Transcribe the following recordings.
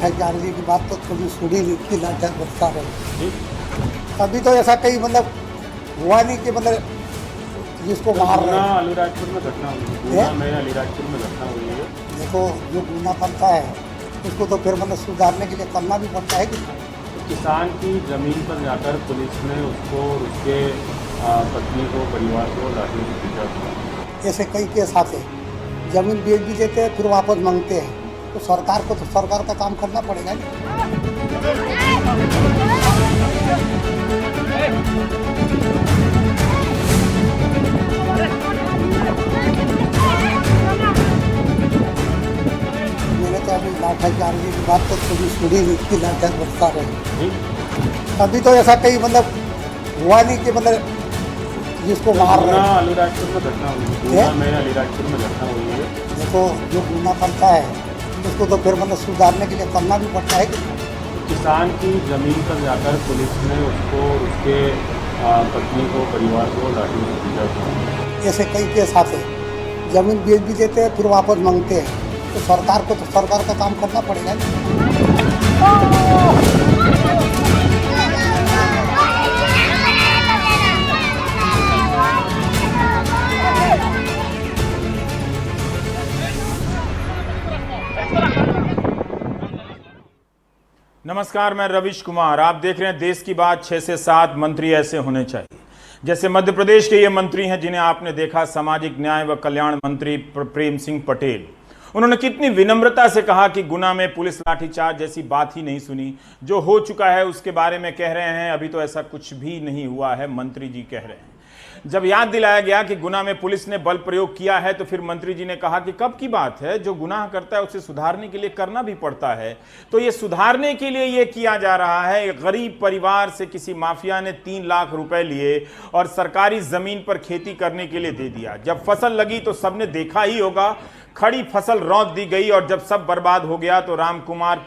लाठीचार्जी की बात तो कभी सुनी नहीं कि लाठा बरसा रहे। कभी तो ऐसा कहीं मतलब हुआ नहीं कि मतलब जिसको मार रहे हैं। अलीराजपुर में घटना हुई है, गुना में अलीराजपुर में घटना हुई है। देखो जो गुना करता है उसको तो फिर मतलब सुधारने के लिए करना भी पड़ता है कि किसान की ज़मीन पर जाकर पुलिस ने उसको और उसके पत्नी को, परिवार को लाठी से पीटा था। ऐसे कई केस आते हैं, जमीन बेच भी देते हैं फिर वापस मांगते हैं। तो सरकार को तो सरकार का काम करना पड़ेगा ना। मैंने तो अभी लाठीचार्जी की बात तो कभी सुनी नहीं कि लाठा बरसा रहे। कभी तो ऐसा कहीं मतलब हुआ नहीं कि मतलब जिसको मार रहे हैं। अलीराजपुर में घटना हुई है, गुना में अलीराजपुर में घटना हुई है। देखो जो गुना करता है उसको तो फिर मतलब सुधारने के लिए करना भी पड़ता है कि किसान की ज़मीन पर जाकर पुलिस ने उसको और उसके पत्नी को, परिवार को लाठी से पीटा था। ऐसे कई केस आते हैं, जमीन बेच भी देते हैं फिर वापस मांगते हैं। तो सरकार को तो सरकार का काम करना पड़ेगा ना। नमस्कार, मैं रविश कुमार। आप देख रहे हैं देश की बात। 6 से 7 मंत्री ऐसे होने चाहिए जैसे मध्य प्रदेश के ये मंत्री हैं जिन्हें आपने देखा, सामाजिक न्याय व कल्याण मंत्री प्रेम सिंह पटेल। उन्होंने कितनी विनम्रता से कहा कि गुना में पुलिस लाठीचार्ज जैसी बात ही नहीं सुनी, जो हो चुका है उसके बारे में कह रहे हैं अभी तो ऐसा कुछ भी नहीं हुआ है, मंत्री जी कह रहे हैं। जब याद दिलाया गया कि गुना में पुलिस ने बल प्रयोग किया है तो फिर मंत्री जी ने कहा कि कब की बात है, जो गुनाह करता है उसे सुधारने के लिए करना भी पड़ता है। तो ये सुधारने के लिए ये किया जा रहा है। एक गरीब परिवार से किसी माफिया ने 3 लाख रुपए लिए और सरकारी जमीन पर खेती करने के लिए दे दिया। जब फसल लगी तो सबने देखा ही होगा, खड़ी फसल रौंद दी गई और जब सब बर्बाद हो गया तो राम कुमार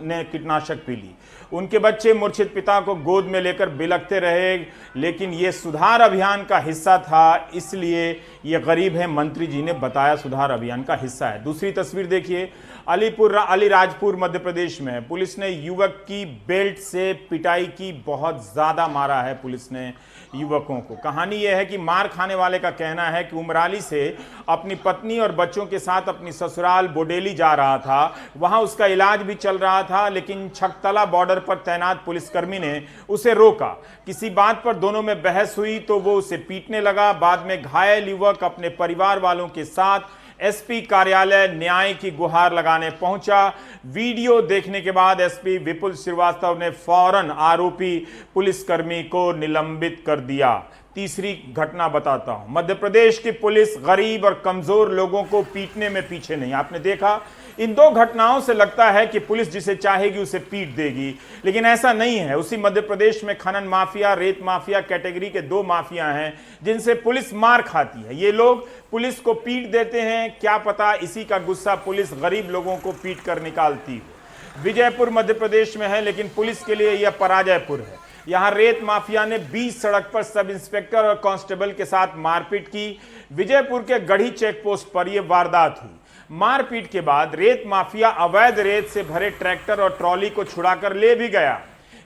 ने कीटनाशक पी ली। उनके बच्चे मूर्छित पिता को गोद में लेकर बिलखते रहे, लेकिन ये सुधार अभियान का हिस्सा था, इसलिए ये गरीब है। मंत्री जी ने बताया सुधार अभियान का हिस्सा है। दूसरी तस्वीर देखिए, अलीराजपुर मध्य प्रदेश में पुलिस ने युवक की बेल्ट से पिटाई की। बहुत ज्यादा मारा है पुलिस ने युवकों को। कहानी यह है कि मार खाने वाले का कहना है कि उमराली से अपनी पत्नी और बच्चों के साथ अपनी ससुराल बोडेली जा रहा था। वहां उसका इलाज भी चल रहा था, लेकिन छकतला बॉर्डर पर तैनात पुलिसकर्मी ने उसे रोका। किसी बात पर दोनों में बहस हुई तो वो उसे पीटने लगा। बाद में घायल युवक अपने परिवार वालों के साथ एसपी कार्यालय न्याय की गुहार लगाने पहुंचा। वीडियो देखने के बाद एसपी विपुल श्रीवास्तव ने फौरन आरोपी पुलिसकर्मी को निलंबित कर दिया। तीसरी घटना बताता हूं। मध्य प्रदेश की पुलिस गरीब और कमजोर लोगों को पीटने में पीछे नहीं। आपने देखा, इन 2 घटनाओं से लगता है कि पुलिस जिसे चाहेगी उसे पीट देगी, लेकिन ऐसा नहीं है। उसी मध्य प्रदेश में खनन माफिया, रेत माफिया कैटेगरी के 2 माफिया हैं जिनसे पुलिस मार खाती है। ये लोग पुलिस को पीट देते हैं, क्या पता इसी का गुस्सा पुलिस गरीब लोगों को पीट कर निकालती है। विजयपुर मध्य प्रदेश में है, लेकिन पुलिस के लिए यह पराजयपुर है। यहां रेत माफिया ने 20 सड़क पर सब इंस्पेक्टर और कांस्टेबल के साथ मारपीट की। विजयपुर के गढ़ी चेक पोस्ट पर यह वारदात हुई। मारपीट के बाद रेत माफिया अवैध रेत से भरे ट्रैक्टर और ट्रॉली को छुड़ाकर ले भी गया।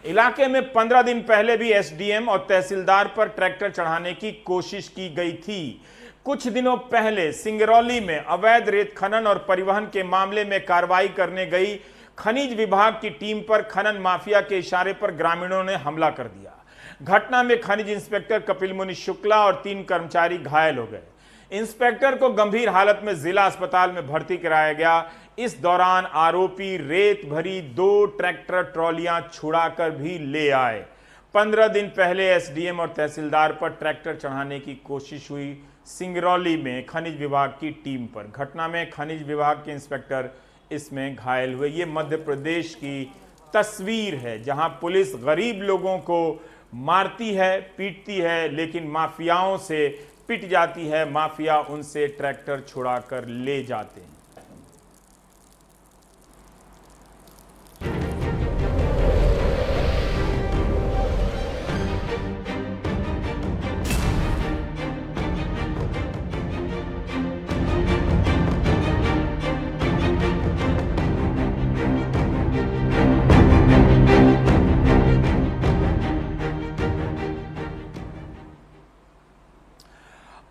इलाके में 15 दिन पहले भी एसडीएम और तहसीलदार पर ट्रैक्टर चढ़ाने की कोशिश की गई थी। कुछ दिनों पहले सिंगरौली में अवैध रेत खनन और परिवहन के मामले में कार्रवाई करने गई खनिज विभाग की टीम पर खनन माफिया के इशारे पर ग्रामीणों ने हमला कर दिया। घटना में खनिज इंस्पेक्टर कपिल मुनि शुक्ला और 3 कर्मचारी घायल हो गए। इंस्पेक्टर को गंभीर हालत में जिला अस्पताल में भर्ती कराया गया। इस दौरान आरोपी रेत भरी 2 ट्रैक्टर ट्रॉलियां छुड़ाकर भी ले आए। 15 दिन पहले एसडीएम और तहसीलदार पर ट्रैक्टर चढ़ाने की कोशिश हुई सिंगरौली में खनिज विभाग की टीम पर। घटना में खनिज विभाग के इंस्पेक्टर इसमें घायल हुए। ये मध्य प्रदेश की तस्वीर है जहां पुलिस गरीब लोगों को मारती है, पीटती है, लेकिन माफियाओं से पिट जाती है। माफिया उनसे ट्रैक्टर छुड़ाकर ले जाते हैं।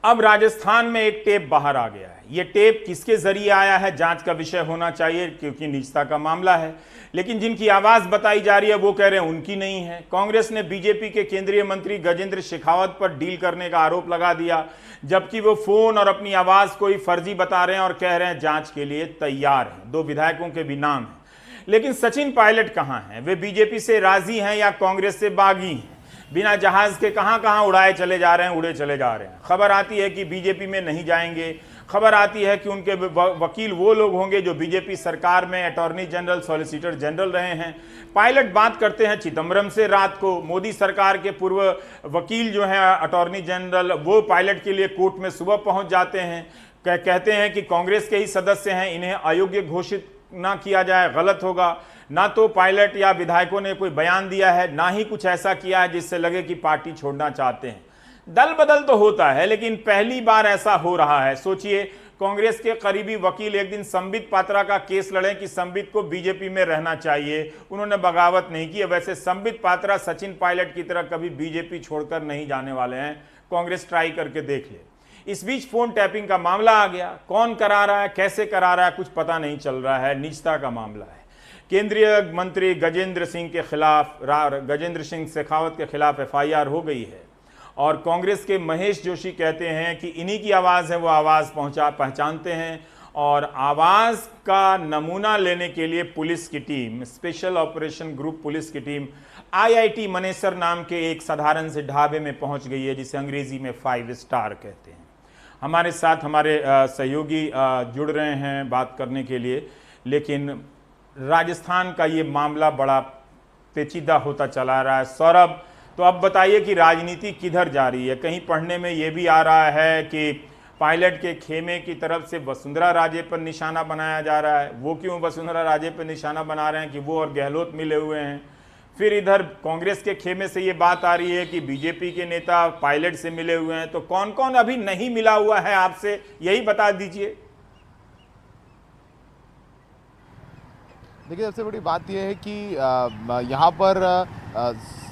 अब राजस्थान में एक टेप बाहर आ गया है। ये टेप किसके जरिए आया है, जांच का विषय होना चाहिए, क्योंकि निजता का मामला है। लेकिन जिनकी आवाज बताई जा रही है वो कह रहे हैं उनकी नहीं है। कांग्रेस ने बीजेपी के केंद्रीय मंत्री गजेंद्र शेखावत पर डील करने का आरोप लगा दिया, जबकि वो फोन और अपनी आवाज को ही फर्जी बता रहे हैं और कह रहे हैं जांच के लिए तैयार हैं। 2 विधायकों के भी नाम हैं। लेकिन सचिन पायलट कहां हैं? वे बीजेपी से राजी हैं या कांग्रेस से बागी हैं? बिना जहाज के कहां कहां उड़ाए चले जा रहे हैं, उड़े चले जा रहे हैं। खबर आती है कि बीजेपी में नहीं जाएंगे। खबर आती है कि उनके वकील वो लोग होंगे जो बीजेपी सरकार में अटॉर्नी जनरल, सॉलिसिटर जनरल रहे हैं। पायलट बात करते हैं चिदम्बरम से रात को। मोदी सरकार के पूर्व वकील जो हैं अटॉर्नी जनरल, वो पायलट के लिए कोर्ट में सुबह पहुंच जाते हैं। कहते हैं कि कांग्रेस के ही सदस्य हैं, इन्हें अयोग्य घोषित ना किया जाए, गलत होगा। ना तो पायलट या विधायकों ने कोई बयान दिया है, ना ही कुछ ऐसा किया है जिससे लगे कि पार्टी छोड़ना चाहते हैं। दल बदल तो होता है, लेकिन पहली बार ऐसा हो रहा है। सोचिए, कांग्रेस के करीबी वकील एक दिन संबित पात्रा का केस लड़े कि संबित को बीजेपी में रहना चाहिए, उन्होंने बगावत नहीं की। वैसे संबित पात्रा सचिन पायलट की तरह कभी बीजेपी छोड़कर नहीं जाने वाले हैं। कांग्रेस ट्राई करके देख ले। इस बीच फोन टैपिंग का मामला आ गया। कौन करा रहा है, कैसे करा रहा है, कुछ पता नहीं चल रहा है। निजता का मामला है। केंद्रीय मंत्री गजेंद्र सिंह शेखावत के खिलाफ एफआईआर हो गई है और कांग्रेस के महेश जोशी कहते हैं कि इन्हीं की आवाज़ है, वो आवाज़ पहचानते हैं। और आवाज़ का नमूना लेने के लिए पुलिस की team, special operation group police की टीम IIT मनेसर नाम के एक साधारण से ढाबे में पहुंच गई है, जिसे अंग्रेजी में 5 स्टार कहते हैं। हमारे साथ हमारे सहयोगी जुड़ रहे हैं बात करने के लिए। लेकिन राजस्थान का ये मामला बड़ा पेचीदा होता चला रहा है। सौरभ, तो अब बताइए कि राजनीति किधर जा रही है? कहीं पढ़ने में ये भी आ रहा है कि पायलट के खेमे की तरफ से वसुंधरा राजे पर निशाना बनाया जा रहा है। वो क्यों वसुंधरा राजे पर निशाना बना रहे हैं कि वो और गहलोत मिले हुए हैं। फिर इधर कांग्रेस के खेमे से ये बात आ रही है कि बीजेपी के नेता पायलट से मिले हुए हैं। तो कौन कौन अभी नहीं मिला हुआ है आपसे, यही बता दीजिए। देखिए, सबसे बड़ी बात यह है कि यहाँ पर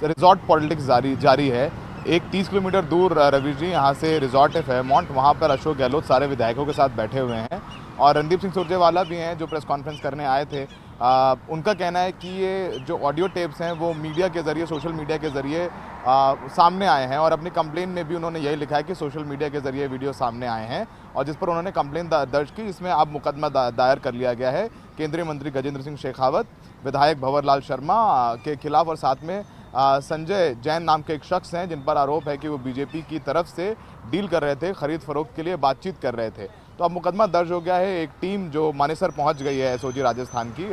रिजॉर्ट पॉलिटिक्स जारी है। एक 30 किलोमीटर दूर रवि जी यहाँ से रिजॉर्ट है फेयरमाउंट, वहाँ पर अशोक गहलोत सारे विधायकों के साथ बैठे हुए हैं और रणदीप सिंह सुरजेवाला भी हैं जो प्रेस कॉन्फ्रेंस करने आए थे। उनका कहना है कि ये जो ऑडियो टेप्स हैं वो मीडिया के ज़रिए, सोशल मीडिया के ज़रिए सामने आए हैं और अपनी कंप्लेन में भी उन्होंने यही लिखा है कि सोशल मीडिया के ज़रिए वीडियो सामने आए हैं और जिस पर उन्होंने कंप्लेन दर्ज की, जिसमें अब मुकदमा दायर कर लिया गया है केंद्रीय मंत्री गजेंद्र सिंह शेखावत, विधायक भंवर लाल शर्मा के खिलाफ और साथ में संजय जैन नाम के एक शख्स हैं जिन पर आरोप है कि वो बीजेपी की तरफ से डील कर रहे थे, खरीद फरोख्त के लिए बातचीत कर रहे थे। तो अब मुकदमा दर्ज हो गया है। एक टीम जो मानेसर पहुंच गई है एसओजी राजस्थान की,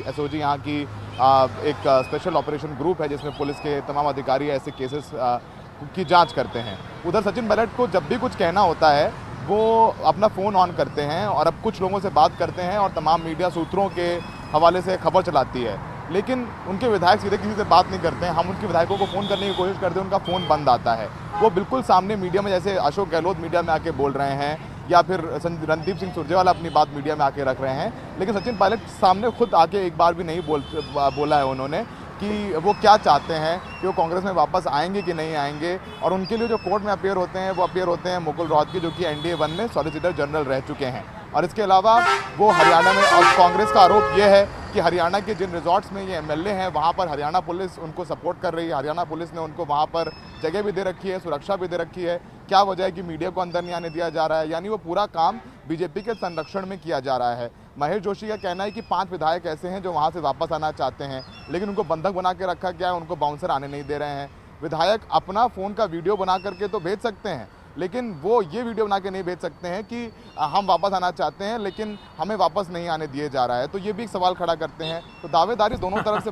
एसओजी यहाँ की एक स्पेशल ऑपरेशन ग्रुप है जिसमें पुलिस के तमाम अधिकारी ऐसे केसेस की जांच करते हैं। उधर सचिन पायलट को जब भी कुछ कहना होता है वो अपना फ़ोन ऑन करते हैं और अब कुछ लोगों से बात करते हैं और तमाम मीडिया सूत्रों के हवाले से खबर चलाती है, लेकिन उनके विधायक सीधे किसी से बात नहीं करते हैं। हम उनके विधायकों को फ़ोन करने की कोशिश करते हैं, उनका फ़ोन बंद आता है। वो बिल्कुल सामने मीडिया में, जैसे अशोक गहलोत मीडिया में आके बोल रहे हैं या फिर रणदीप सिंह सुरजेवाला अपनी बात मीडिया में आके रख रहे हैं, लेकिन सचिन पायलट सामने खुद आके एक बार भी नहीं बोला है उन्होंने कि वो क्या चाहते हैं, कि वो कांग्रेस में वापस आएंगे कि नहीं आएंगे। और उनके लिए जो कोर्ट में अपियर होते हैं वो अपियर होते हैं मुकुल रोहतगी, जो कि NDA 1 में सॉलिसिटर जनरल रह चुके हैं। और इसके अलावा वो हरियाणा में, और कांग्रेस का आरोप ये है कि हरियाणा के जिन रिजॉर्ट्स में ये MLA हैं वहाँ पर हरियाणा पुलिस उनको सपोर्ट कर रही है। हरियाणा पुलिस ने उनको वहाँ पर जगह भी दे रखी है, सुरक्षा भी दे रखी है। क्या वजह है कि मीडिया को अंदर नहीं आने दिया जा रहा है? यानी वो पूरा काम बीजेपी के संरक्षण में किया जा रहा है। महेश जोशी का कहना है कि 5 विधायक ऐसे हैं जो वहाँ से वापस आना चाहते हैं, लेकिन उनको बंधक बना के रखा गया है, उनको बाउंसर आने नहीं दे रहे हैं। विधायक अपना फ़ोन का वीडियो बना करके तो भेज सकते हैं, लेकिन वो ये वीडियो बना के नहीं भेज सकते हैं कि हम वापस आना चाहते हैं लेकिन हमें वापस नहीं आने दिए जा रहा है। तो ये भी एक सवाल खड़ा करते हैं। तो दावेदारी दोनों तरफ से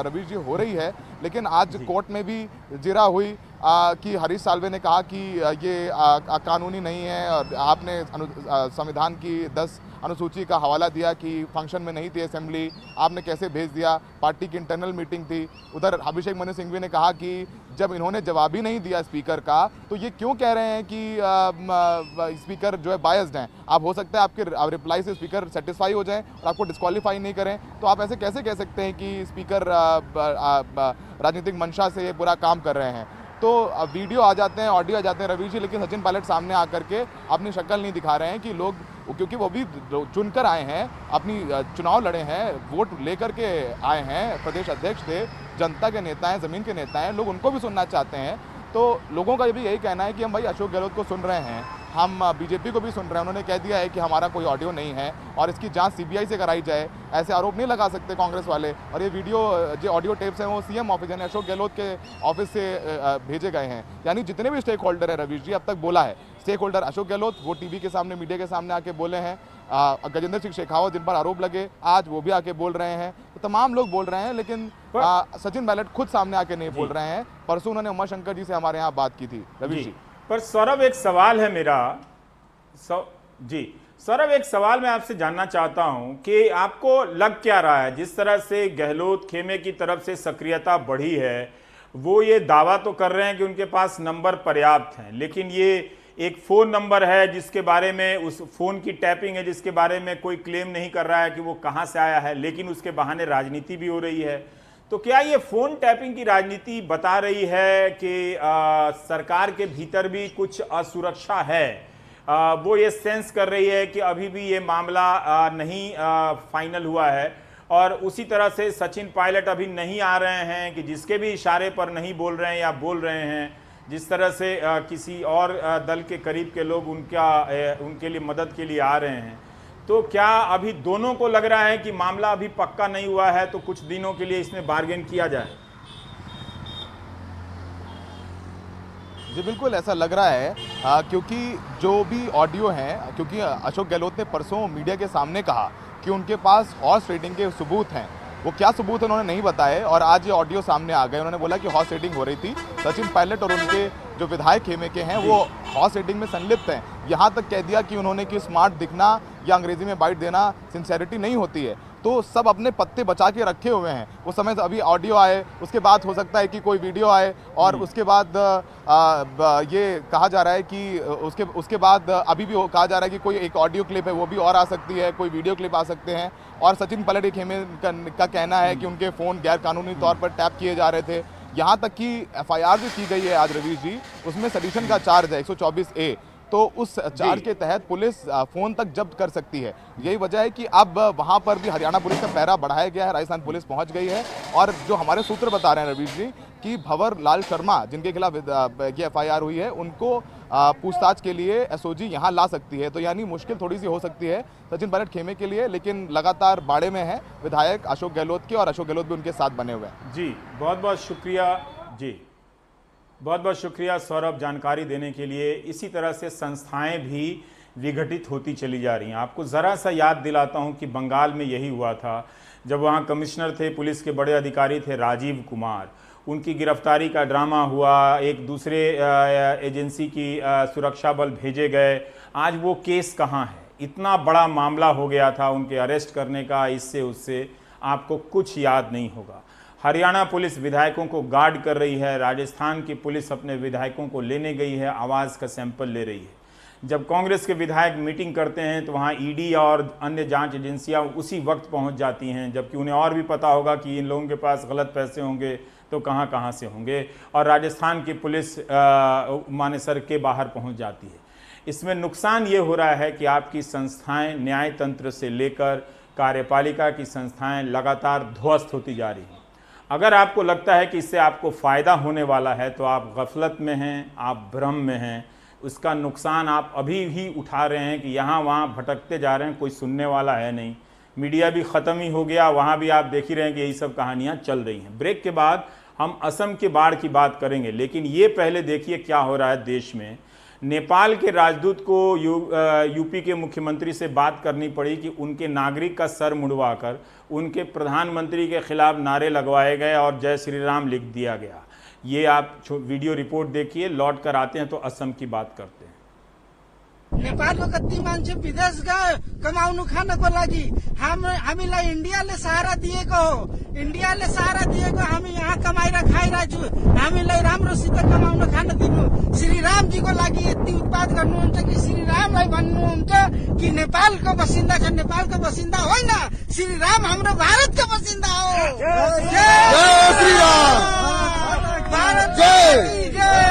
रवि जी हो रही है, लेकिन आज कोर्ट में भी जिरा हुई कि हरीश साल्वे ने कहा कि ये कानूनी नहीं है और आपने संविधान की 10 अनुसूची का हवाला दिया कि फंक्शन में नहीं थी असेंबली, आपने कैसे भेज दिया, पार्टी की इंटरनल मीटिंग थी। उधर अभिषेक मनु सिंघवी ने कहा कि जब इन्होंने जवाब ही नहीं दिया स्पीकर का तो ये क्यों कह रहे हैं कि स्पीकर जो है बायस्ड हैं। आप हो सकता है आपके रिप्लाई से स्पीकर सेटिस्फाई हो जाएं और आपको डिस्क्वालीफाई नहीं करें, तो आप ऐसे कैसे कह सकते हैं कि स्पीकर राजनीतिक मंशा से ये पूरा काम कर रहे हैं। तो वीडियो आ जाते हैं, ऑडियो आ जाते हैं रवीश जी, लेकिन सचिन पायलट सामने आकर के अपनी शक्ल नहीं दिखा रहे हैं कि लोग, क्योंकि वो भी चुनकर आए हैं, अपनी चुनाव लड़े हैं, वोट लेकर के आए हैं, प्रदेश अध्यक्ष थे, जनता के नेता हैं, ज़मीन के नेता हैं, लोग उनको भी सुनना चाहते हैं। तो लोगों का भी यही कहना है कि हम भाई अशोक गहलोत को सुन रहे हैं, हम बीजेपी को भी सुन रहे हैं। उन्होंने कह दिया है कि हमारा कोई ऑडियो नहीं है और इसकी जांच सीबीआई से कराई जाए, ऐसे आरोप नहीं लगा सकते कांग्रेस वाले। और ये वीडियो जो ऑडियो टेप्स हैं वो सीएम ऑफिस यानी अशोक गहलोत के ऑफिस से भेजे गए हैं। यानी जितने भी स्टेक होल्डर हैं, रवीश जी अब तक बोला है, स्टेक होल्डर अशोक गहलोत वो टीवी के सामने, मीडिया के सामने आके बोले हैं। गजेंद्र सिंह शेखावत जिन पर आरोप लगे आज वो भी आके बोल रहे हैं, तो तमाम लोग बोल रहे हैं, लेकिन सचिन पायलट खुद सामने आके नहीं बोल रहे हैं। परसों उन्होंने उमाशंकर जी से हमारे यहाँ बात की थी रवीश जी। पर सौरभ एक सवाल है मेरा, सौरभ एक सवाल मैं आपसे जानना चाहता हूं कि आपको लग क्या रहा है, जिस तरह से गहलोत खेमे की तरफ से सक्रियता बढ़ी है, वो ये दावा तो कर रहे हैं कि उनके पास नंबर पर्याप्त हैं, लेकिन ये एक फ़ोन नंबर है जिसके बारे में, उस फ़ोन की टैपिंग है जिसके बारे में कोई क्लेम नहीं कर रहा है कि वो कहाँ से आया है, लेकिन उसके बहाने राजनीति भी हो रही है। तो क्या ये फ़ोन टैपिंग की राजनीति बता रही है कि सरकार के भीतर भी कुछ असुरक्षा है? वो ये सेंस कर रही है कि अभी भी ये मामला नहीं फाइनल हुआ है, और उसी तरह से सचिन पायलट अभी नहीं आ रहे हैं कि जिसके भी इशारे पर नहीं बोल रहे हैं या बोल रहे हैं, जिस तरह से किसी और दल के करीब के लोग उनके लिए मदद के लिए आ रहे हैं। तो क्या अभी दोनों को लग रहा है कि मामला अभी पक्का नहीं हुआ है, तो कुछ दिनों के लिए इसमें बार्गेन किया जाए? जी बिल्कुल ऐसा लग रहा है, क्योंकि जो भी ऑडियो हैं, क्योंकि अशोक गहलोत ने परसों मीडिया के सामने कहा कि उनके पास हॉर्स ट्रेडिंग के सबूत हैं, वो क्या सबूत है उन्होंने नहीं बताए, और आज ये ऑडियो सामने आ गए। उन्होंने बोला कि हॉर्स ट्रेडिंग हो रही थी, सचिन पायलट और उनके जो विधायक खेमे के हैं वो हॉर्स ट्रेडिंग में संलिप्त हैं। यहाँ तक कह दिया कि उन्होंने कि स्मार्ट दिखना या अंग्रेजी में बाइट देना सिंसेरिटी नहीं होती है। तो सब अपने पत्ते बचा के रखे हुए हैं। उस समय अभी ऑडियो आए, उसके बाद हो सकता है कि कोई वीडियो आए, और उसके बाद ये कहा जा रहा है कि उसके बाद अभी भी कहा जा रहा है कि कोई एक ऑडियो क्लिप है वो भी और आ सकती है, कोई वीडियो क्लिप आ सकते हैं। और सचिन पायलट खेमे का कहना है कि उनके फ़ोन गैर कानूनी तौर पर टैप किए जा रहे थे। यहाँ तक कि एफआईआर जो की गई है आज रवीश जी, उसमें सेडिशन का चार्ज है 124A, तो उस चार्ज के तहत पुलिस फ़ोन तक जब्त कर सकती है। यही वजह है कि अब वहाँ पर भी हरियाणा पुलिस का पहरा बढ़ाया गया है, राजस्थान पुलिस पहुँच गई है। और जो हमारे सूत्र बता रहे हैं रवीश जी कि भंवर लाल शर्मा जिनके खिलाफ ये एफआईआर हुई है, उनको पूछताछ के लिए एसओजी यहाँ ला सकती है। तो यानी मुश्किल थोड़ी सी हो सकती है सचिन पायलट खेमे के लिए, लेकिन लगातार बाड़े में है विधायक अशोक गहलोत के, और अशोक गहलोत भी उनके साथ बने हुए हैं। जी बहुत बहुत शुक्रिया, जी बहुत बहुत शुक्रिया सौरभ जानकारी देने के लिए। इसी तरह से संस्थाएं भी विघटित होती चली जा रही हैं। आपको ज़रा सा याद दिलाता हूं कि बंगाल में यही हुआ था, जब वहां कमिश्नर थे, पुलिस के बड़े अधिकारी थे राजीव कुमार, उनकी गिरफ्तारी का ड्रामा हुआ, एक दूसरे एजेंसी की सुरक्षा बल भेजे गए। आज वो केस कहाँ है? इतना बड़ा मामला हो गया था उनके अरेस्ट करने का, इससे उससे आपको कुछ याद नहीं होगा। हरियाणा पुलिस विधायकों को गार्ड कर रही है, राजस्थान की पुलिस अपने विधायकों को लेने गई है, आवाज़ का सैंपल ले रही है। जब कांग्रेस के विधायक मीटिंग करते हैं तो वहाँ ईडी और अन्य जांच एजेंसियाँ उसी वक्त पहुँच जाती हैं, जबकि उन्हें और भी पता होगा कि इन लोगों के पास गलत पैसे होंगे तो कहाँ कहाँ से होंगे, और राजस्थान की पुलिस मानेसर के बाहर पहुँच जाती है। इसमें नुकसान ये हो रहा है कि आपकी संस्थाएँ, न्याय तंत्र से लेकर कार्यपालिका की संस्थाएँ लगातार ध्वस्त होती जा रही हैं। अगर आपको लगता है कि इससे आपको फ़ायदा होने वाला है तो आप गफलत में हैं, आप भ्रम में हैं। उसका नुकसान आप अभी ही उठा रहे हैं कि यहाँ वहाँ भटकते जा रहे हैं, कोई सुनने वाला है नहीं। मीडिया भी ख़त्म ही हो गया, वहाँ भी आप देख ही रहे हैं कि यही सब कहानियाँ चल रही हैं। ब्रेक के बाद हम असम के बाढ़ की बात करेंगे, लेकिन ये पहले देखिए क्या हो रहा है देश में। नेपाल के राजदूत को यूपी के मुख्यमंत्री से बात करनी पड़ी कि उनके नागरिक का सर मुड़वाकर उनके प्रधानमंत्री के खिलाफ नारे लगवाए गए और जय श्री राम लिख दिया गया। ये आप वीडियो रिपोर्ट देखिए, लौट कर आते हैं तो असम की बात करते हैं। नेपालको कति मान्छे विदेश गए कमाउनु खानको लागि, हामीलाई इन्डियाले सहारा दिएको हो। इन्डियाले सहारा दिएको, हामी यहाँ कमाएर खाइरहेको छु। हामीलाई राम्रोसित कमाउन खान दिनु। श्री रामजीको लागि यति उत्पाद गर्नुहुन्छ कि श्री रामलाई भन्नुहुन्छ कि नेपालको बसिन्दा छ, नेपालको बसिन्दा होइन, श्री राम हाम्रो भारतको बसिन्दा हो। जय श्री राम, भारत जय।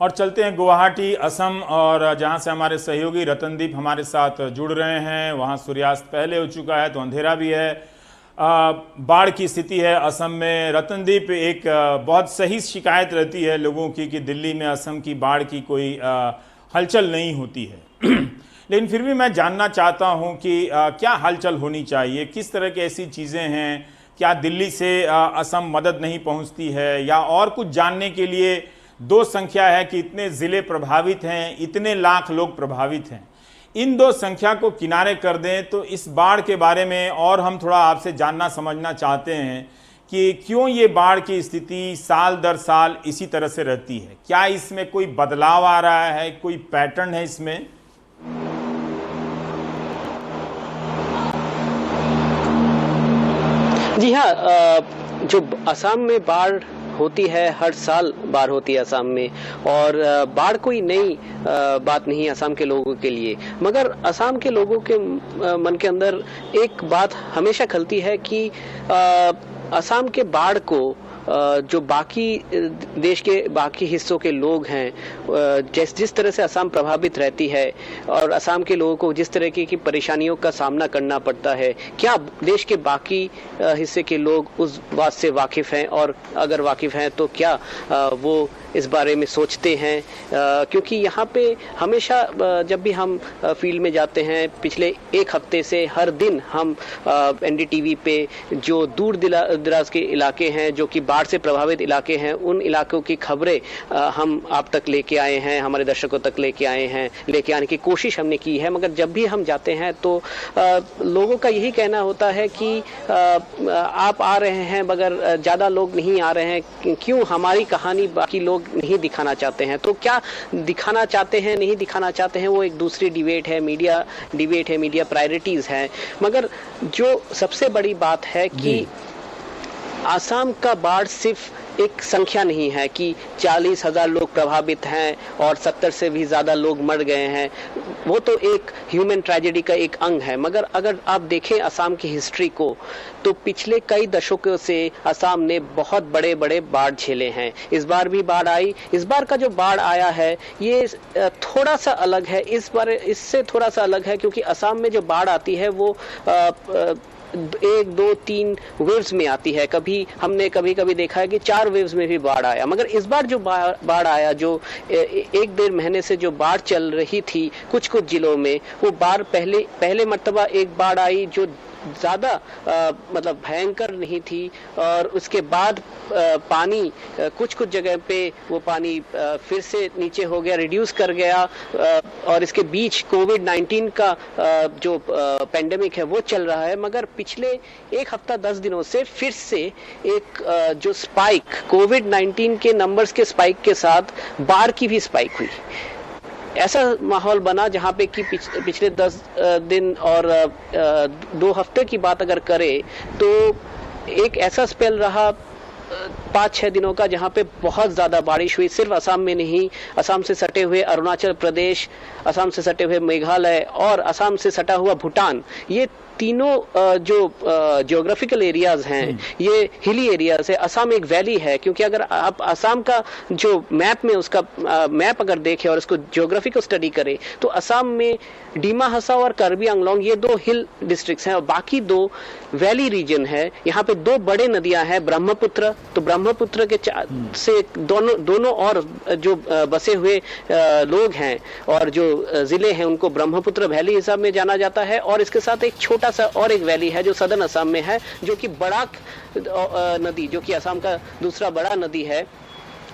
और चलते हैं गुवाहाटी असम, और जहां से हमारे सहयोगी रतनदीप हमारे साथ जुड़ रहे हैं। वहां सूर्यास्त पहले हो चुका है तो अंधेरा भी है। बाढ़ की स्थिति है असम में। रतनदीप, एक बहुत सही शिकायत रहती है लोगों की कि दिल्ली में असम की बाढ़ की कोई हलचल नहीं होती है लेकिन फिर भी मैं जानना चाहता हूं कि क्या हलचल होनी चाहिए, किस तरह की ऐसी चीज़ें हैं, क्या दिल्ली से असम मदद नहीं पहुंचती है, या और कुछ जानने के लिए दो संख्या है कि इतने ज़िले प्रभावित हैं, इतने लाख लोग प्रभावित हैं, इन दो संख्या को किनारे कर दें तो इस बाढ़ के बारे में और हम थोड़ा आपसे जानना समझना चाहते हैं कि क्यों ये बाढ़ की स्थिति साल दर साल इसी तरह से रहती है। क्या इसमें कोई बदलाव आ रहा है, कोई पैटर्न है इसमें? जी हाँ, जो असम में बाढ़ होती है, हर साल बाढ़ होती है असम में, और बाढ़ कोई नई बात नहीं है असम के लोगों के लिए। मगर असम के लोगों के मन के अंदर एक बात हमेशा खलती है कि असम के बाढ़ को जो बाकी देश के बाकी हिस्सों के लोग हैं, जिस तरह से असम प्रभावित रहती है और असम के लोगों को जिस तरह की परेशानियों का सामना करना पड़ता है, क्या देश के बाकी हिस्से के लोग उस बात से वाकिफ हैं, और अगर वाकिफ हैं तो क्या वो इस बारे में सोचते हैं? क्योंकि यहाँ पे हमेशा जब भी हम फील्ड में जाते हैं, पिछले एक हफ्ते से हर दिन हम एनडीटीवी पे जो दूर दराज के इलाके हैं, जो कि बाढ़ से प्रभावित इलाके हैं, उन इलाकों की खबरें हम आप तक लेके आए हैं, हमारे दर्शकों तक लेके आए हैं, लेके आने की कोशिश हमने की है। मगर जब भी हम जाते हैं तो लोगों का यही कहना होता है कि आप आ रहे हैं मगर ज़्यादा लोग नहीं आ रहे हैं, क्यों हमारी कहानी बाकी लोग नहीं दिखाना चाहते हैं? तो क्या दिखाना चाहते हैं, नहीं दिखाना चाहते हैं, वो एक दूसरी डिबेट है, मीडिया प्रायोरिटीज है। मगर जो सबसे बड़ी बात है कि आसाम का बाढ़ सिर्फ एक संख्या नहीं है कि 40,000 लोग प्रभावित हैं और 70 से भी ज्यादा लोग मर गए हैं, वो तो एक ह्यूमन ट्रेजेडी का एक अंग है। मगर अगर आप देखें असम की हिस्ट्री को, तो पिछले कई दशकों से असम ने बहुत बड़े बड़े बाढ़ झेले हैं। इस बार भी बाढ़ आई। इस बार का जो बाढ़ आया है ये थोड़ा सा अलग है, इस बार इससे थोड़ा सा अलग है, क्योंकि असम में जो बाढ़ आती है वो 1, 2, 3 वेव्स में आती है। हमने कभी देखा है कि 4 वेव्स में भी बाढ़ आया। मगर इस बार जो बाढ़ आया, जो 1-1.5 महीने से जो बाढ़ चल रही थी कुछ जिलों में, वो बाढ़ पहले मर्तबा एक बाढ़ आई जो ज्यादा मतलब भयंकर नहीं थी, और उसके बाद पानी कुछ जगह पे वो पानी फिर से नीचे हो गया, रिड्यूस कर गया, और इसके बीच कोविड-19 का जो पेंडेमिक है वो चल रहा है। मगर पिछले एक हफ्ता 10 दिनों से फिर से एक जो स्पाइक, कोविड-19 के नंबर्स के स्पाइक के साथ बाढ़ की भी स्पाइक हुई। ऐसा माहौल बना जहां पे कि पिछले 10 दिन और 2 हफ्ते की बात अगर करें तो एक ऐसा स्पेल रहा 5-6 दिनों का जहां पे बहुत ज्यादा बारिश हुई। सिर्फ असम में नहीं, असम से सटे हुए अरुणाचल प्रदेश, असम से सटे हुए मेघालय और असम से सटा हुआ भूटान, ये तीनों जो जियोग्राफिकल एरियाज हैं, ये हिली एरियाज है। असम एक वैली है, क्योंकि अगर आप असम का जो मैप में उसका मैप अगर देखें और इसको ज्योग्राफी को स्टडी करें, तो असम में डीमा हसाओ और कार्बी आंगलोंग ये 2 हिल डिस्ट्रिक्ट्स हैं और बाकी 2 वैली रीजन है। यहाँ पे 2 बड़े नदियां हैं, ब्रह्मपुत्र, तो ब्रह्मपुत्र के से दोनों और जो बसे हुए लोग हैं और जो जिले हैं उनको ब्रह्मपुत्र वैली हिसाब में जाना जाता है। और इसके साथ एक छोटा सा और एक वैली है जो सदर्न असम में है, जो कि बड़ाक नदी, जो कि असम का दूसरा बड़ा नदी है,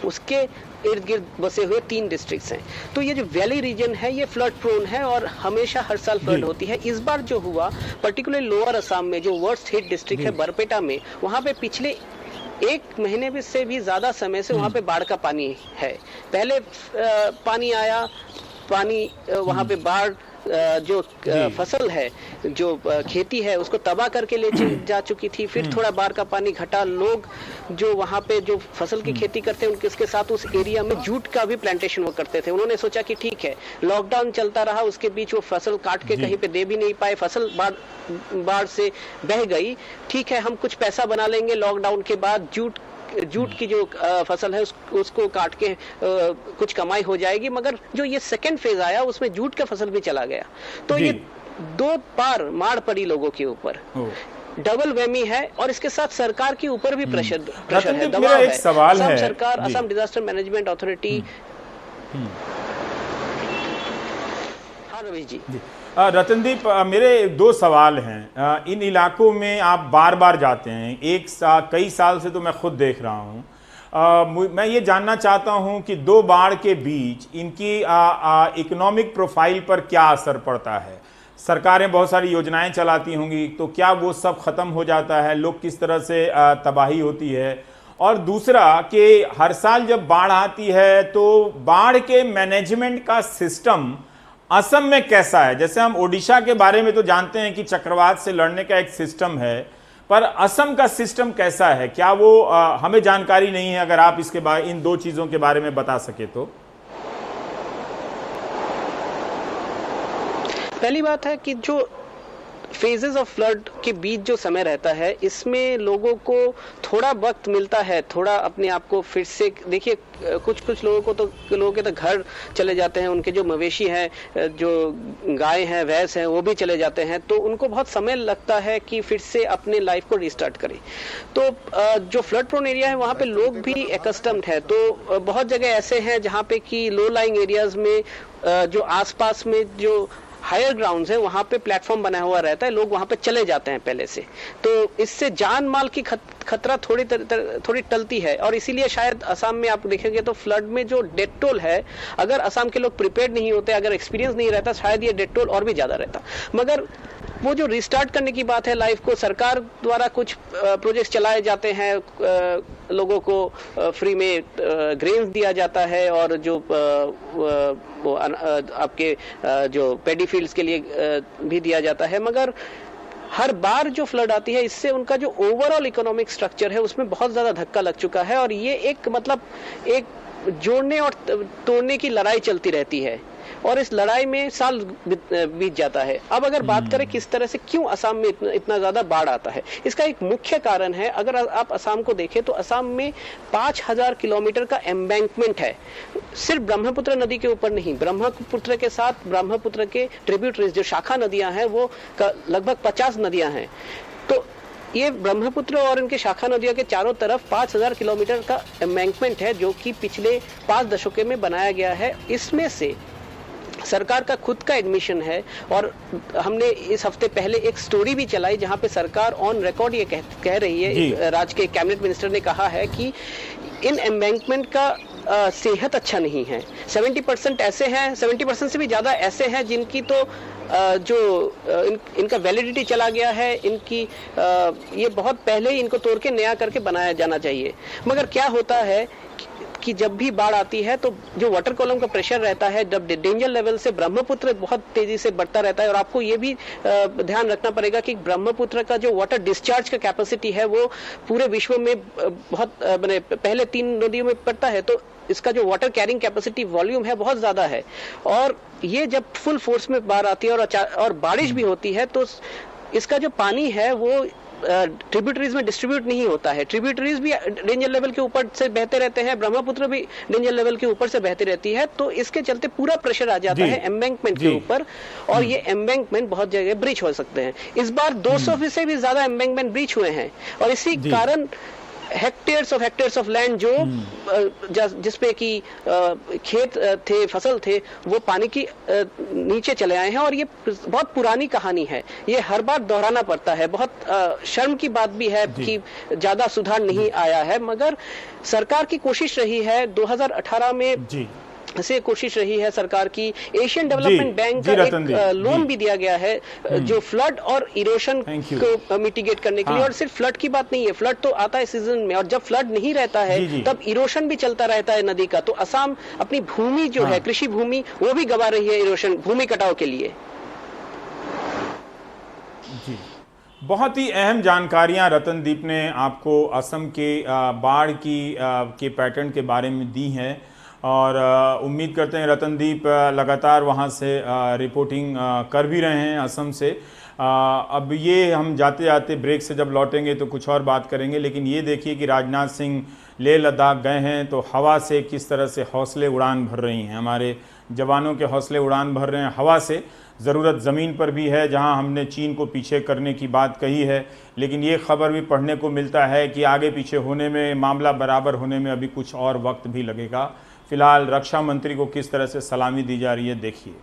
उसके इर्द गिर्द बसे हुए 3 डिस्ट्रिक्ट्स हैं। तो ये जो वैली रीजन है ये फ्लड प्रोन है और हमेशा हर साल फ्लड होती है। इस बार जो हुआ पर्टिकुलरली लोअर असम में जो वर्स्ट हिट डिस्ट्रिक्ट है बरपेटा में, वहां पे पिछले 1 महीने से भी ज्यादा समय से वहां पे बाढ़ का पानी है। पहले पानी आया, पानी वहां पे बाढ़ जो फसल है, जो खेती है, उसको तबाह करके ले जा चुकी थी। फिर थोड़ा बाढ़ का पानी घटा, लोग जो वहां पे जो फसल की खेती करते हैं उनके साथ उस एरिया में जूट का भी प्लांटेशन वो करते थे। उन्होंने सोचा कि ठीक है, लॉकडाउन चलता रहा, उसके बीच वो फसल काट के कहीं पे दे भी नहीं पाए, फसल बाढ़ से बह गई। ठीक है, हम कुछ पैसा बना लेंगे, लॉकडाउन के बाद जूट जूट की जो फसल है उसको काट के कुछ कमाई हो जाएगी, मगर जो ये सेकेंड फेज आया उसमें जूट का फसल भी चला गया। तो ये 2 बार मार पड़ी लोगों के ऊपर, डबल वेमी है, और इसके साथ सरकार के ऊपर भी प्रेशर है, दबाव है। सवाल है सरकार, असम डिजास्टर मैनेजमेंट अथॉरिटी। हाँ रवीश जी। रतनदीप, मेरे 2 सवाल हैं। इन इलाकों में आप बार बार जाते हैं, कई साल से तो मैं खुद देख रहा हूँ। मैं ये जानना चाहता हूँ कि 2 बाढ़ के बीच इनकी इकोनॉमिक प्रोफाइल पर क्या असर पड़ता है। सरकारें बहुत सारी योजनाएं चलाती होंगी, तो क्या वो सब खत्म हो जाता है, लोग किस तरह से तबाही होती है। और दूसरा कि हर साल जब बाढ़ आती है तो बाढ़ के मैनेजमेंट का सिस्टम असम में कैसा है। जैसे हम ओडिशा के बारे में तो जानते हैं कि चक्रवात से लड़ने का एक सिस्टम है, पर असम का सिस्टम कैसा है, क्या वो हमें जानकारी नहीं है। अगर आप इसके बारे, इन 2 चीजों के बारे में बता सके तो। पहली बात है कि जो फेजेस ऑफ फ्लड के बीच जो समय रहता है, इसमें लोगों को थोड़ा वक्त मिलता है, थोड़ा अपने आप को फिर से देखिए। कुछ लोगों के तो घर चले जाते हैं, उनके जो मवेशी हैं, जो गाय हैं, भैंस हैं, वो भी चले जाते हैं, तो उनको बहुत समय लगता है कि फिर से अपने लाइफ को रिस्टार्ट करें। तो जो फ्लड प्रोन एरिया है वहाँ पे लोग भी एकस्टम्ड है। तो बहुत जगह ऐसे हैं जहाँ पे कि लो लाइंग एरियाज में जो आसपास में जो हायर ग्राउंड्स है वहां पे प्लेटफॉर्म बना हुआ रहता है, लोग वहां पे चले जाते हैं पहले से। तो इससे जान माल की खतरा थोड़ी टलती है, और इसीलिए शायद असम में आप देखेंगे तो फ्लड में जो डेथ टोल है, अगर असम के लोग प्रिपेयर्ड नहीं होते, अगर एक्सपीरियंस नहीं रहता, शायद ये डेथ टोल और भी ज्यादा रहता। मगर वो जो रिस्टार्ट करने की बात है लाइफ को, सरकार द्वारा कुछ प्रोजेक्ट्स चलाए जाते हैं, लोगों को फ्री में ग्रेन्स दिया जाता है, और जो आपके जो पेडी फील्ड्स के लिए भी दिया जाता है। मगर हर बार जो फ्लड आती है, इससे उनका जो ओवरऑल इकोनॉमिक स्ट्रक्चर है उसमें बहुत ज्यादा धक्का लग चुका है, और ये एक जोड़ने और तोड़ने की लड़ाई चलती रहती है, और इस लड़ाई में साल बीत जाता है। अब अगर बात करें किस तरह से क्यों असम में इतना ज्यादा बाढ़ आता है, इसका एक मुख्य कारण है। अगर आप असम को देखें तो असम में 5000 किलोमीटर का एम्बैंकमेंट है, सिर्फ ब्रह्मपुत्र नदी के ऊपर नहीं, ब्रह्मपुत्र के साथ ब्रह्मपुत्र के ट्रिब्यूटरीज जो शाखा नदियां हैं वो लगभग 50 नदियां हैं। तो ये ब्रह्मपुत्र और इनके शाखा नदियों के चारों तरफ 5000 किलोमीटर का एम्बैंकमेंट है, जो कि पिछले 5 दशकों में बनाया गया है। इसमें से सरकार का खुद का एडमिशन है, और हमने इस हफ्ते पहले एक स्टोरी भी चलाई जहां पे सरकार ऑन रिकॉर्ड ये कह रही है, राज्य के कैबिनेट मिनिस्टर ने कहा है कि इन एम्बैंकमेंट का सेहत अच्छा नहीं है। 70% ऐसे हैं, 70% से भी ज्यादा ऐसे हैं जिनकी तो इनका वैलिडिटी चला गया है, इनकी ये बहुत पहले ही इनको तोड़ के नया करके बनाया जाना चाहिए। मगर क्या होता है कि जब भी बाढ़ आती है तो जो वाटर कॉलम का प्रेशर रहता है, जब डेंजर लेवल से ब्रह्मपुत्र बहुत तेजी से बढ़ता रहता है, और आपको ये भी ध्यान रखना पड़ेगा कि ब्रह्मपुत्र का जो वाटर डिस्चार्ज का कैपेसिटी है वो पूरे विश्व में बहुत पहले 3 नदियों में पड़ता है, तो इसका जो वाटर कैरिंग कैपेसिटी वॉल्यूम है बहुत ज्यादा है। और ये जब फुल फोर्स में बाढ़ आती है और बारिश भी होती है, तो इसका जो पानी है वो ट्रिब्यूटरीज में डिस्ट्रीब्यूट नहीं होता है। ट्रिब्यूटरीज भी डेंजर लेवल के ऊपर से बहते रहते हैं, ब्रह्मपुत्र भी डेंजर लेवल के ऊपर से बहती रहती है, तो इसके चलते पूरा प्रेशर आ जाता है एम्बैंकमेंट के ऊपर, और ये एम्बैंकमेंट बहुत जगह ब्रीच हो सकते हैं। इस बार 200 से भी ज्यादा एम्बैंकमेंट ब्रीच हुए हैं, और इसी कारण हेक्टेयर्स ऑफ लैंड जो जिसपे कि खेत थे, फसल थे, वो पानी की नीचे चले आए हैं। और ये बहुत पुरानी कहानी है, ये हर बार दोहराना पड़ता है। बहुत शर्म की बात भी है कि ज्यादा सुधार नहीं आया है, मगर सरकार की कोशिश रही है 2018 में से कोशिश रही है सरकार की। एशियन डेवलपमेंट बैंक का एक लोन भी दिया गया है जो फ्लड और इरोशन को मिटिगेट करने के लिए। और सिर्फ फ्लड की बात नहीं है, फ्लड तो आता है सीजन में, और जब फ्लड नहीं रहता है तब इरोशन भी चलता रहता है नदी का। तो असम अपनी भूमि जो है, कृषि भूमि, वो भी गंवा रही है इरोशन, भूमि कटाव के लिए। जी, बहुत ही अहम जानकारियां रतनदीप ने आपको असम के बाढ़ के पैटर्न के बारे में दी हैं, और उम्मीद करते हैं रतनदीप लगातार वहां से रिपोर्टिंग कर भी रहे हैं असम से। अब ये हम जाते जाते ब्रेक से जब लौटेंगे तो कुछ और बात करेंगे, लेकिन ये देखिए कि राजनाथ सिंह लेह लद्दाख गए हैं तो हवा से किस तरह से हौसले उड़ान भर रही हैं, हमारे जवानों के हौसले उड़ान भर रहे हैं हवा से। ज़रूरत ज़मीन पर भी है, जहां हमने चीन को पीछे करने की बात कही है, लेकिन ये खबर भी पढ़ने को मिलता है कि आगे पीछे होने में, मामला बराबर होने में अभी कुछ और वक्त भी लगेगा। फिलहाल रक्षा मंत्री को किस तरह से सलामी दी जा रही है, देखिए।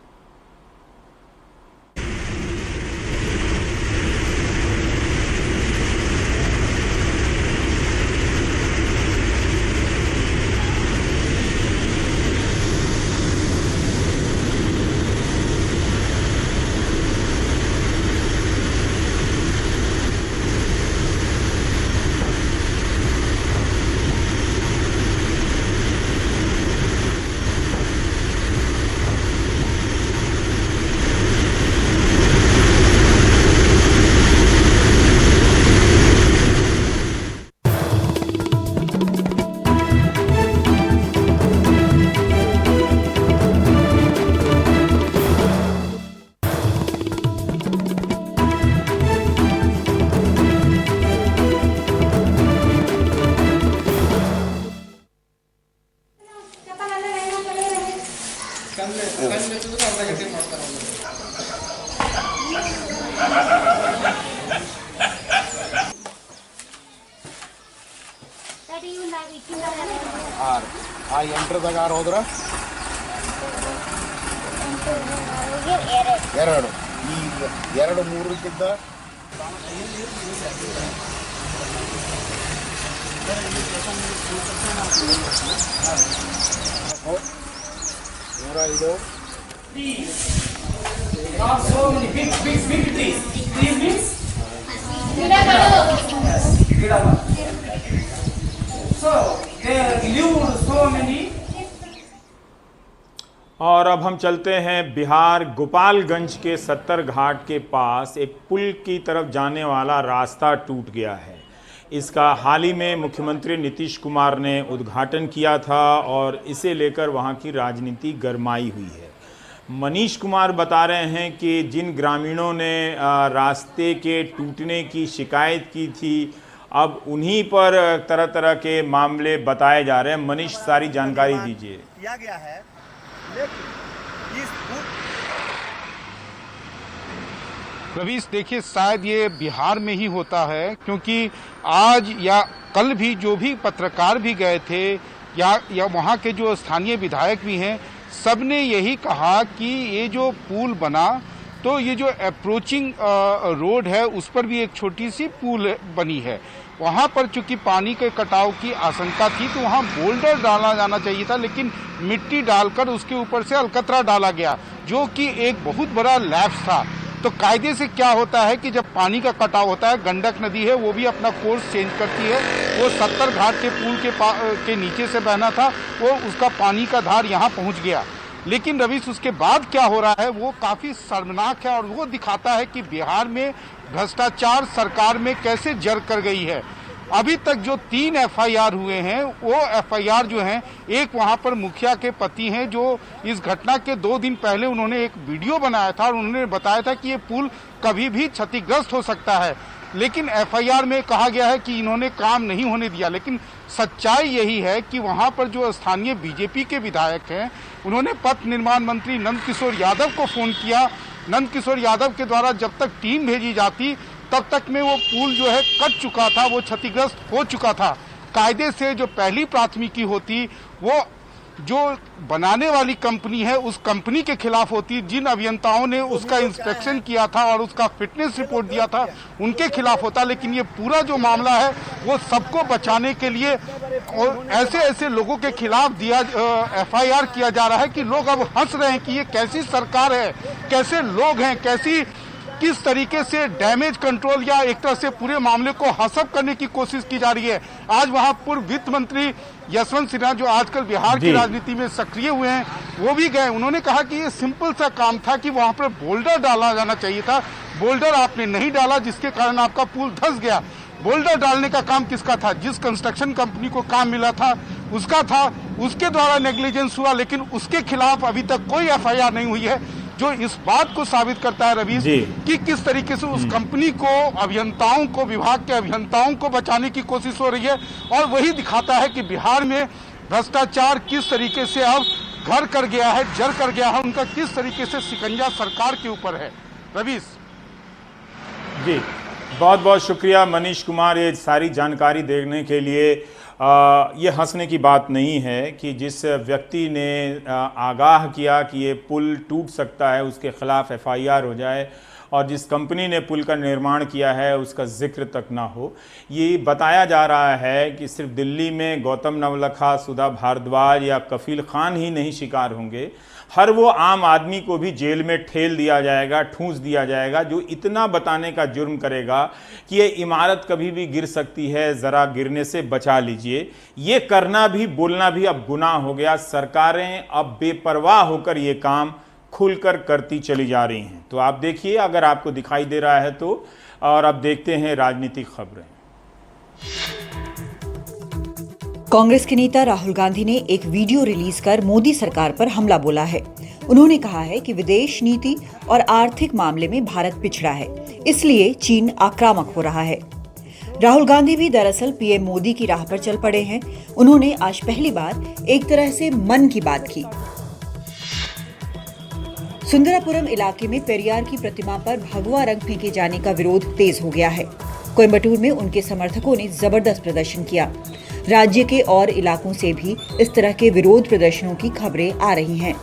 ಎಂಟರ್ ದಾಗ ಹೋದ್ರ 2 ಈ 2 3ಕ್ಕಿಂತ और अब हम चलते हैं बिहार गोपालगंज के 70 घाट के पास एक पुल की तरफ जाने वाला रास्ता टूट गया है। इसका हाल ही में मुख्यमंत्री नीतीश कुमार ने उद्घाटन किया था और इसे लेकर वहां की राजनीति गरमाई हुई है। मनीष कुमार बता रहे हैं कि जिन ग्रामीणों ने रास्ते के टूटने की शिकायत की थी, अब उन्हीं पर तरह तरह के मामले बताए जा रहे हैं। मनीष, सारी जानकारी दीजिए। किया गया है, लेकिन इस रवीश, देखिए, शायद ये बिहार में ही होता है, क्योंकि आज या कल भी जो भी पत्रकार भी गए थे या वहाँ के जो स्थानीय विधायक भी हैं, सबने यही कहा कि ये जो पुल बना तो ये जो अप्रोचिंग रोड है उस पर भी एक छोटी सी पुल बनी है। वहाँ पर चूंकि पानी के कटाव की आशंका थी तो वहाँ बोल्डर डाला जाना चाहिए था, लेकिन मिट्टी डालकर उसके ऊपर से अलकतरा डाला गया, जो कि एक बहुत बड़ा लैप्स था। तो कायदे से क्या होता है कि जब पानी का कटाव होता है, गंडक नदी है वो भी अपना कोर्स चेंज करती है। वो 70 घाट के पुल के नीचे से बहना था, वो उसका पानी का धार यहाँ पहुँच गया। लेकिन रवीश, उसके बाद क्या हो रहा है वो काफी शर्मनाक है और वो दिखाता है कि बिहार में भ्रष्टाचार सरकार में कैसे जड़ कर गई है। अभी तक जो 3 एफआईआर हुए हैं, वो एफआईआर जो हैं, एक वहां पर मुखिया के पति हैं जो इस घटना के 2 दिन पहले उन्होंने एक वीडियो बनाया था और उन्होंने बताया था कि ये पुल कभी भी क्षतिग्रस्त हो सकता है, लेकिन एफआईआर में कहा गया है कि इन्होंने काम नहीं होने दिया। लेकिन सच्चाई यही है कि वहां पर जो स्थानीय बीजेपी के विधायक हैं, उन्होंने पथ निर्माण मंत्री नंदकिशोर यादव को फोन किया। नंदकिशोर यादव के द्वारा जब तक टीम भेजी जाती तब तक में वो पुल जो है कट चुका था, वो क्षतिग्रस्त हो चुका था। कायदे से जो पहली प्राथमिकी होती वो जो बनाने वाली कंपनी है उस कंपनी के खिलाफ होती, जिन अभियंताओं ने उसका इंस्पेक्शन किया था और उसका फिटनेस रिपोर्ट दिया था उनके खिलाफ होता। लेकिन ये पूरा जो मामला है वो सबको बचाने के लिए और ऐसे ऐसे लोगों के खिलाफ एफआईआर किया जा रहा है कि लोग अब हंस रहे हैं कि ये कैसी सरकार है, कैसे लोग हैं, किस तरीके से डैमेज कंट्रोल या एक तरह से पूरे मामले को हसब करने की कोशिश की जा रही है। आज वहां पूर्व वित्त मंत्री यशवंत सिन्हा, जो आजकल बिहार की राजनीति में सक्रिय हुए हैं, वो भी गए। उन्होंने कहा कि ये सिंपल सा काम था कि वहां पर बोल्डर डाला जाना चाहिए था, बोल्डर आपने नहीं डाला जिसके कारण आपका पुल धंस गया। बोल्डर डालने का काम किसका था? जिस कंस्ट्रक्शन कंपनी को काम मिला था उसका था, उसके द्वारा नेग्लिजेंस हुआ, लेकिन उसके खिलाफ अभी तक कोई एफआईआर नहीं हुई है। जो इस बात को साबित करता है रवीश जी। कि किस तरीके से उस कंपनी को, अभियंताओं को, विभाग के अभियंताओं को बचाने की कोशिश हो रही है, और वही दिखाता है कि बिहार में भ्रष्टाचार किस तरीके से अब घर कर गया है, जड़ कर गया है, उनका किस तरीके से शिकंजा सरकार के ऊपर है। रवीश जी, बहुत बहुत शुक्रिया मनीष कुमार ये सारी जानकारी देने के लिए। ये हंसने की बात नहीं है कि जिस व्यक्ति ने आगाह किया कि ये पुल टूट सकता है उसके खिलाफ एफआईआर हो जाए, और जिस कंपनी ने पुल का निर्माण किया है उसका जिक्र तक ना हो। ये बताया जा रहा है कि सिर्फ दिल्ली में गौतम नवलखा, सुधा भारद्वाज या कफील खान ही नहीं शिकार होंगे, हर वो आम आदमी को भी जेल में ठेल दिया जाएगा, ठूंस दिया जाएगा जो इतना बताने का जुर्म करेगा कि ये इमारत कभी भी गिर सकती है, ज़रा गिरने से बचा लीजिए। ये करना भी, बोलना भी अब गुनाह हो गया। सरकारें अब बेपरवाह होकर ये काम खुलकर करती चली जा रही हैं। तो आप देखिए, अगर आपको दिखाई दे रहा है तो, और अब देखते हैं राजनीतिक खबरें। कांग्रेस के नेता राहुल गांधी ने एक वीडियो रिलीज कर मोदी सरकार पर हमला बोला है। उन्होंने कहा है कि विदेश नीति और आर्थिक मामले में भारत पिछड़ा है, इसलिए चीन आक्रामक हो रहा है। राहुल गांधी भी दरअसल पीएम मोदी की राह पर चल पड़े हैं। उन्होंने आज पहली बार एक तरह से मन की बात की। सुंदरापुरम इलाके में पेरियार की प्रतिमा पर भगवा रंग फेंके जाने का विरोध तेज हो गया है। कोयम्बटूर में उनके समर्थकों ने जबरदस्त प्रदर्शन किया। राज्य के और इलाकों से भी इस तरह के विरोध प्रदर्शनों की खबरें आ रही हैं।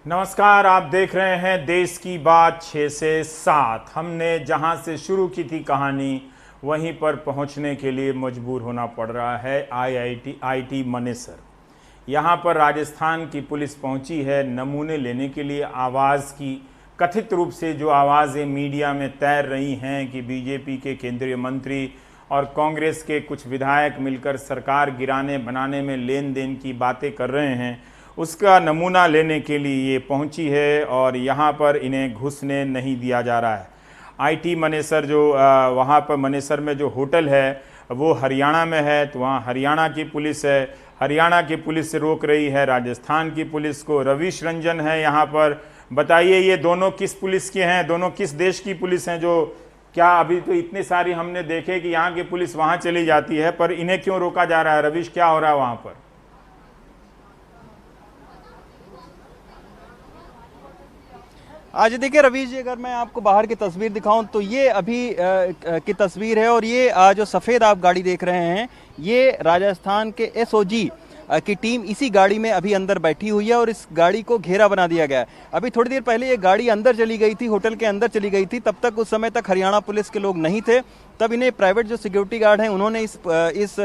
नमस्कार, आप देख रहे हैं देश की बात 6 से 7। हमने जहां से शुरू की थी कहानी वहीं पर पहुंचने के लिए मजबूर होना पड़ रहा है। आईटी मनेसर, यहां पर राजस्थान की पुलिस पहुंची है नमूने लेने के लिए आवाज़ की। कथित रूप से जो आवाज़ें मीडिया में तैर रही हैं कि बीजेपी के केंद्रीय मंत्री और कांग्रेस के कुछ विधायक मिलकर सरकार गिराने बनाने में लेन देन की बातें कर रहे हैं, उसका नमूना लेने के लिए ये पहुंची है और यहाँ पर इन्हें घुसने नहीं दिया जा रहा है। आईटी मनेसर जो वहाँ पर मनेसर में जो होटल है वो हरियाणा में है, तो वहाँ हरियाणा की पुलिस है। हरियाणा की पुलिस रोक रही है राजस्थान की पुलिस को। रवीश रंजन है यहाँ पर। बताइए, ये दोनों किस पुलिस के हैं, दोनों किस देश की पुलिस हैं? जो क्या अभी तो इतने सारी हमने देखे कि यहाँ की पुलिस वहाँ चली जाती है, पर इन्हें क्यों रोका जा रहा है? रवीश, क्या हो रहा है वहाँ पर? आज देखिए रवीश जी, अगर मैं आपको बाहर की तस्वीर दिखाऊं तो ये अभी की तस्वीर है, और ये जो सफ़ेद आप गाड़ी देख रहे हैं ये राजस्थान के एसओजी की टीम इसी गाड़ी में अभी अंदर बैठी हुई है और इस गाड़ी को घेरा बना दिया गया है। अभी थोड़ी देर पहले ये गाड़ी अंदर चली गई थी, होटल के अंदर चली गई थी। तब तक उस समय तक हरियाणा पुलिस के लोग नहीं थे। तब इन्हें प्राइवेट जो सिक्योरिटी गार्ड हैं उन्होंने इस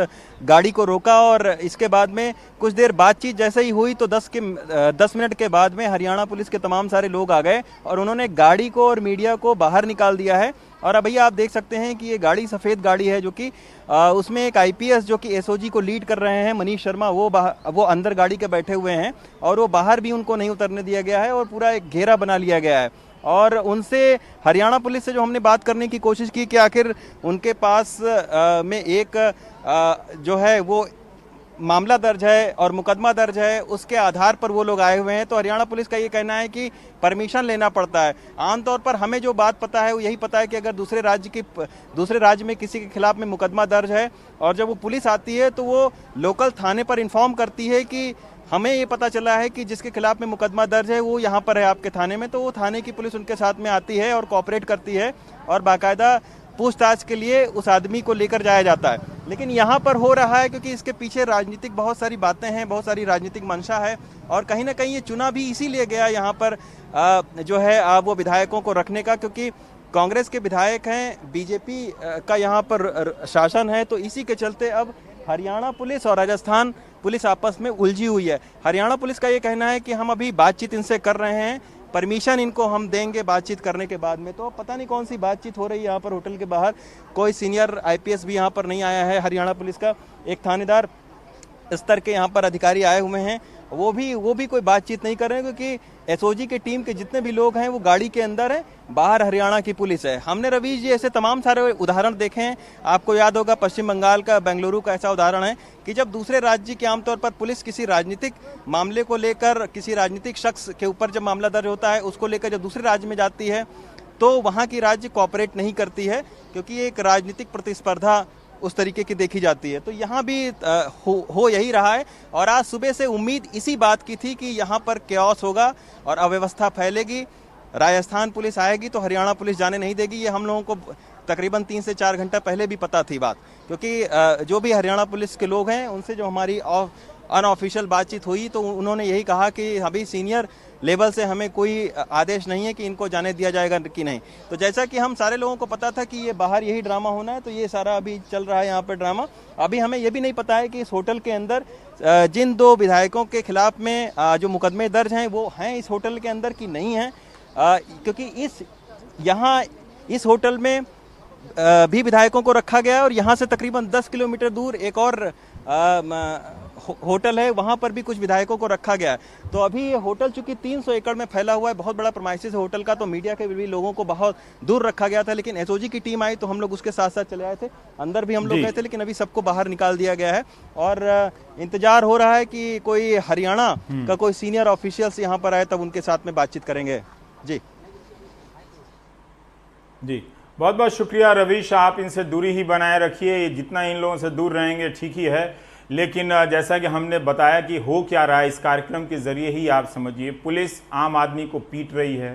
गाड़ी को रोका, और इसके बाद में कुछ देर बातचीत जैसे ही हुई तो 10 मिनट के बाद में हरियाणा पुलिस के तमाम सारे लोग आ गए और उन्होंने गाड़ी को और मीडिया को बाहर निकाल दिया है। और अब भैया आप देख सकते हैं कि ये गाड़ी सफ़ेद गाड़ी है, जो कि उसमें एक आईपीएस जो कि एसओजी को लीड कर रहे हैं, मनीष शर्मा, वो अंदर गाड़ी के बैठे हुए हैं और वो बाहर भी उनको नहीं उतरने दिया गया है और पूरा एक घेरा बना लिया गया है। और उनसे हरियाणा पुलिस से जो हमने बात करने की कोशिश की कि आखिर उनके पास में एक जो है वो मामला दर्ज है और मुकदमा दर्ज है, उसके आधार पर वो लोग आए हुए हैं। तो हरियाणा पुलिस का ये कहना है कि परमिशन लेना पड़ता है। आमतौर पर हमें जो बात पता है वो यही पता है कि अगर दूसरे राज्य में किसी के खिलाफ में मुकदमा दर्ज है और जब वो पुलिस आती है तो वो लोकल थाने पर इन्फॉर्म करती है कि हमें ये पता चला है कि जिसके खिलाफ में मुकदमा दर्ज है वो यहाँ पर है आपके थाने में, तो वो थाने की पुलिस उनके साथ में आती है और कोऑपरेट करती है और बाकायदा पूछताछ के लिए उस आदमी को लेकर जाया जाता है। लेकिन यहाँ पर हो रहा है क्योंकि इसके पीछे राजनीतिक बहुत सारी बातें हैं, बहुत सारी राजनीतिक मंशा है और कहीं ना कहीं ये चुना भी इसीलिए गया यहाँ पर जो है वो विधायकों को रखने का, क्योंकि कांग्रेस के विधायक हैं, बीजेपी का यहाँ पर शासन है, तो इसी के चलते अब हरियाणा पुलिस और राजस्थान पुलिस आपस में उलझी हुई है। हरियाणा पुलिस का ये कहना है कि हम अभी बातचीत इनसे कर रहे हैं, परमिशन इनको हम देंगे बातचीत करने के बाद में। तो पता नहीं कौन सी बातचीत हो रही है यहाँ पर होटल के बाहर। कोई सीनियर IPS भी यहाँ पर नहीं आया है। हरियाणा पुलिस का एक थानेदार स्तर के यहाँ पर अधिकारी आए हुए हैं, वो भी कोई बातचीत नहीं कर रहे हैं, क्योंकि SOG के टीम के जितने भी लोग हैं वो गाड़ी के अंदर हैं, बाहर हरियाणा की पुलिस है। हमने रवीश जी ऐसे तमाम सारे उदाहरण देखे हैं। आपको याद होगा पश्चिम बंगाल का, बेंगलुरु का ऐसा उदाहरण है कि जब दूसरे राज्य के आमतौर पर पुलिस किसी राजनीतिक मामले को लेकर, किसी राजनीतिक शख्स के ऊपर जब मामला दर्ज होता है, उसको लेकर जब दूसरे राज्य में जाती है तो वहाँ की राज्य कोऑपरेट नहीं करती है, क्योंकि एक राजनीतिक प्रतिस्पर्धा उस तरीके की देखी जाती है। तो यहाँ भी हो यही रहा है। और आज सुबह से उम्मीद इसी बात की थी कि यहाँ पर कैओस होगा और अव्यवस्था फैलेगी, राजस्थान पुलिस आएगी तो हरियाणा पुलिस जाने नहीं देगी। ये हम लोगों को तकरीबन 3 से 4 घंटा पहले भी पता थी बात, क्योंकि जो भी हरियाणा पुलिस के लोग हैं उनसे जो हमारी अनऑफिशियल बातचीत हुई तो उन्होंने यही कहा कि अभी सीनियर लेवल से हमें कोई आदेश नहीं है कि इनको जाने दिया जाएगा कि नहीं। तो जैसा कि हम सारे लोगों को पता था कि ये बाहर यही ड्रामा होना है, तो ये सारा अभी चल रहा है यहाँ पर ड्रामा। अभी हमें ये भी नहीं पता है कि इस होटल के अंदर जिन 2 विधायकों के खिलाफ में जो मुकदमे दर्ज हैं वो हैं इस होटल के अंदर कि नहीं हैं, क्योंकि इस होटल में भी विधायकों को रखा गया है और यहाँ से तकरीबन 10 किलोमीटर दूर एक और होटल है, वहाँ पर भी कुछ विधायकों को रखा गया है। तो अभी ये होटल चूंकि 300 एकड़ में फैला हुआ है, बहुत बड़ा प्रेमाइसिस है होटल का, तो मीडिया के भी लोगों को बहुत दूर रखा गया था। लेकिन SOG की टीम आई तो हम लोग उसके साथ साथ चले आए थे, अंदर भी हम लोग गए थे, लेकिन अभी सबको बाहर निकाल दिया गया है और इंतजार हो रहा है कि कोई हरियाणा का कोई सीनियर ऑफिशियल्स यहाँ पर आए तब उनके साथ में बातचीत करेंगे। जी बहुत बहुत शुक्रिया रवीश, आप इनसे दूरी ही बनाए रखिए, जितना इन लोगों से दूर रहेंगे ठीक ही है। लेकिन जैसा कि हमने बताया कि हो क्या रहा है इस कार्यक्रम के जरिए ही आप समझिए, पुलिस आम आदमी को पीट रही है,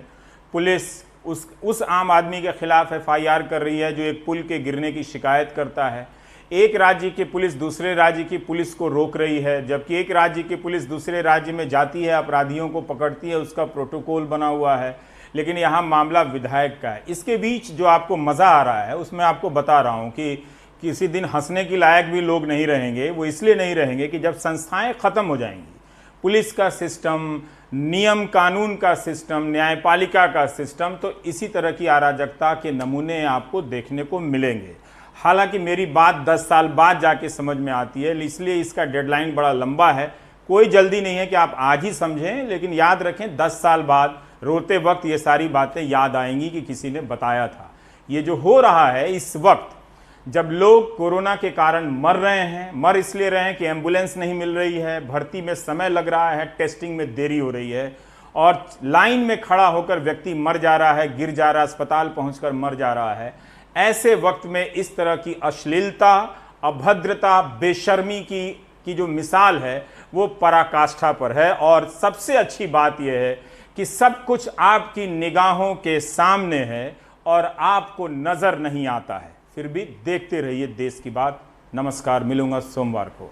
पुलिस उस आम आदमी के खिलाफ FIR कर रही है जो एक पुल के गिरने की शिकायत करता है। एक राज्य की पुलिस दूसरे राज्य की पुलिस को रोक रही है, जबकि एक राज्य की पुलिस दूसरे राज्य में जाती है, अपराधियों को पकड़ती है, उसका प्रोटोकॉल बना हुआ है। लेकिन यहाँ मामला विधायक का है। इसके बीच जो आपको मज़ा आ रहा है उसमें आपको बता रहा हूँ कि किसी दिन हंसने की लायक भी लोग नहीं रहेंगे। वो इसलिए नहीं रहेंगे कि जब संस्थाएं ख़त्म हो जाएंगी, पुलिस का सिस्टम, नियम कानून का सिस्टम, न्यायपालिका का सिस्टम, तो इसी तरह की अराजकता के नमूने आपको देखने को मिलेंगे। हालांकि मेरी बात 10 साल बाद जाके समझ में आती है, इसलिए इसका डेडलाइन बड़ा लंबा है। कोई जल्दी नहीं है कि आप आज ही समझें, लेकिन याद रखें 10 साल बाद रोते वक्त ये सारी बातें याद आएंगी कि किसी ने बताया था। ये जो हो रहा है इस वक्त, जब लोग कोरोना के कारण मर रहे हैं, मर इसलिए रहे हैं कि एम्बुलेंस नहीं मिल रही है, भर्ती में समय लग रहा है, टेस्टिंग में देरी हो रही है और लाइन में खड़ा होकर व्यक्ति मर जा रहा है, गिर जा रहा है, अस्पताल पहुंचकर मर जा रहा है। ऐसे वक्त में इस तरह की अश्लीलता, अभद्रता, बेशर्मी की जो मिसाल है वो पराकाष्ठा पर है। और सबसे अच्छी बात यह है कि सब कुछ आपकी निगाहों के सामने है और आपको नजर नहीं आता है, फिर भी देखते रहिए देश की बात। नमस्कार, मिलूंगा सोमवार को।